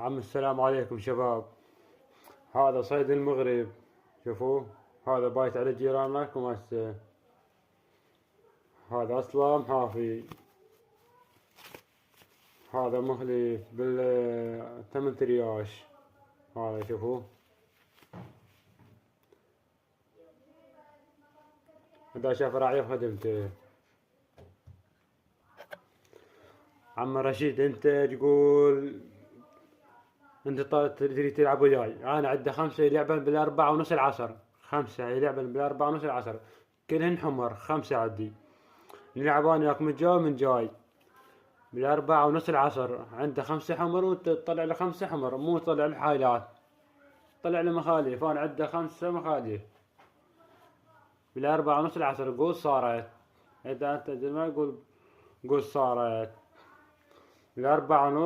عم السلام عليكم شباب. هذا صيد المغرب. شوفوا، هذا بايت على جيرانكم هسه. هذا اصلا محافي. هذا مخلي بالثمن رياش. هذا شوفوا، اذا شاف راعي خدمته. عم رشيد، انت تقول انت تريد تلعب وياي. انا عندي 5 يلعبن بال4:30 العصر. 5 يلعبن بال4:30 العصر، كلهن حمر. 5 عندي نلعب انا وياك من جاي من جاي. بال4:30 العصر عنده 5 حمر، وانت تطلع له 5 حمر، مو تطلع له حايلات. طلع له مخاليف، انا عنده 5 مخاليف. بال4:30 العصر قول صارت. اذا انت ما يقول قول صارت. بال4:30